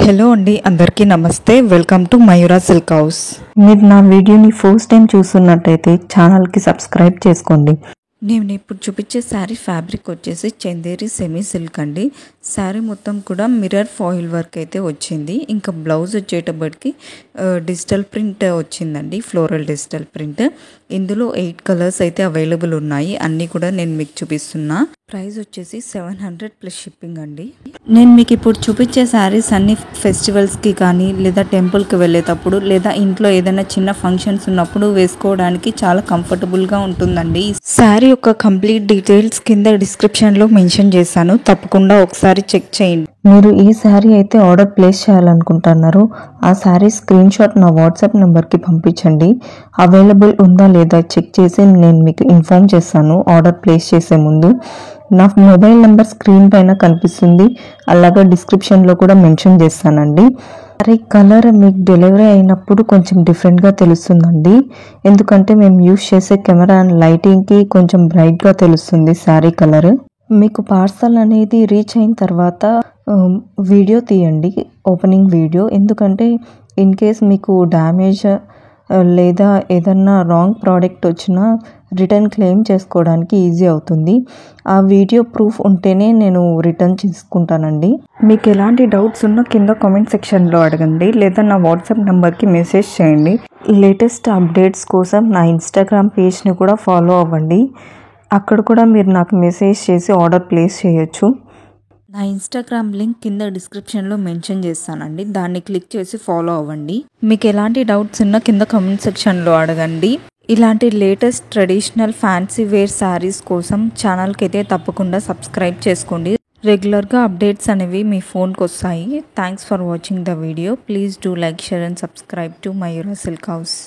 Hello అండి, అందరికీ నమస్తే. Welcome to Mayura silk house. మీరు నా వీడియోని ఫస్ట్ టైం చూస్తున్నట్టయితే ఛానల్కి సబ్స్క్రైబ్ చేసుకోండి. నేను ఇప్పుడు చూపించే శారీ ఫ్యాబ్రిక్ వచ్చేసి చందేరి సెమీ సిల్క్ అండి. శారీ మొత్తం కూడా మిర్రర్ ఫాయిల్ వర్క్ అయితే వచ్చింది. ఇంకా బ్లౌజ్ వచ్చేటప్పటికి డిజిటల్ ప్రింట్ వచ్చిందండి, ఫ్లోరల్ డిజిటల్ ప్రింట్. ఇందులో 8 కలర్స్ అయితే అవైలబుల్ ఉన్నాయి. అన్నీ కూడా నేను మీకు చూపిస్తున్నా. ప్రైస్ వచ్చేసి 700 ప్లస్ షిప్పింగ్ అండి. నేను మీకు ఇప్పుడు చూపించే శారీస్ అన్ని ఫెస్టివల్స్కి కానీ లేదా టెంపుల్కి వెళ్ళేటప్పుడు లేదా ఇంట్లో ఏదైనా చిన్న ఫంక్షన్స్ ఉన్నప్పుడు వేసుకోవడానికి చాలా కంఫర్టబుల్గా ఉంటుందండి. శారీ యొక్క కంప్లీట్ డీటెయిల్స్ కింద డిస్క్రిప్షన్లో మెన్షన్ చేశాను, తప్పకుండా ఒకసారి చెక్ చేయండి. మీరు ఈ శారీ అయితే ఆర్డర్ ప్లేస్ చేయాలనుకుంటున్నారు, ఆ శారీ స్క్రీన్ షాట్ నా వాట్సాప్ నెంబర్కి పంపించండి. అవైలబుల్ ఉందా లేదా చెక్ చేసి నేను మీకు ఇన్ఫార్మ్ చేస్తాను. ఆర్డర్ ప్లేస్ చేసే ముందు నా మొబైల్ నెంబర్ స్క్రీన్ పైన కనిపిస్తుంది, అలాగే డిస్క్రిప్షన్లో కూడా మెన్షన్ చేస్తానండి. సరే, కలర్ మీకు డెలివరీ అయినప్పుడు కొంచెం డిఫరెంట్గా తెలుస్తుందండి, ఎందుకంటే మేము యూస్ చేసే కెమెరా అండ్ లైటింగ్కి కొంచెం బ్రైట్గా తెలుస్తుంది శారీ కలర్. మీకు పార్సల్ అనేది రీచ్ అయిన తర్వాత వీడియో తీయండి, ఓపెనింగ్ వీడియో. ఎందుకంటే ఇన్ కేస్ మీకు డ్యామేజ్ లేదా ఏదన్నా రాంగ్ ప్రోడక్ట్ వచ్చినా రిటర్న్ క్లెయిమ్ చేసుకోవడానికి ఈజీ అవుతుంది. ఆ వీడియో ప్రూఫ్ ఉంటేనే నేను రిటర్న్ చేసుకుంటానండి. మీకు ఎలాంటి డౌట్స్ ఉన్నా కింద కామెంట్ సెక్షన్లో అడగండి, లేదా నా వాట్సాప్ నెంబర్కి మెసేజ్ చేయండి. లేటెస్ట్ అప్డేట్స్ కోసం నా ఇన్స్టాగ్రామ్ పేజ్ని కూడా ఫాలో అవ్వండి. అక్కడ కూడా మీరు నాకు మెసేజ్ చేసి ఆర్డర్ ప్లేస్ చేయొచ్చు. నా ఇన్స్టాగ్రామ్ లింక్ కింద డిస్క్రిప్షన్లో మెన్షన్ చేస్తానండి, దాన్ని క్లిక్ చేసి ఫాలో అవ్వండి. మీకు ఎలాంటి డౌట్స్ ఉన్నా కింద కామెంట్ సెక్షన్లో అడగండి. ఇలాంటి latest traditional fancy wear sarees కోసం ఛానల్కి అయితే తప్పకుండా సబ్స్క్రైబ్ చేసుకోండి. రెగ్యులర్గా అప్డేట్స్ అనేవి మీ ఫోన్కి వస్తాయి. Thanks for watching the video. Please do like, share and subscribe to Mayura silk house.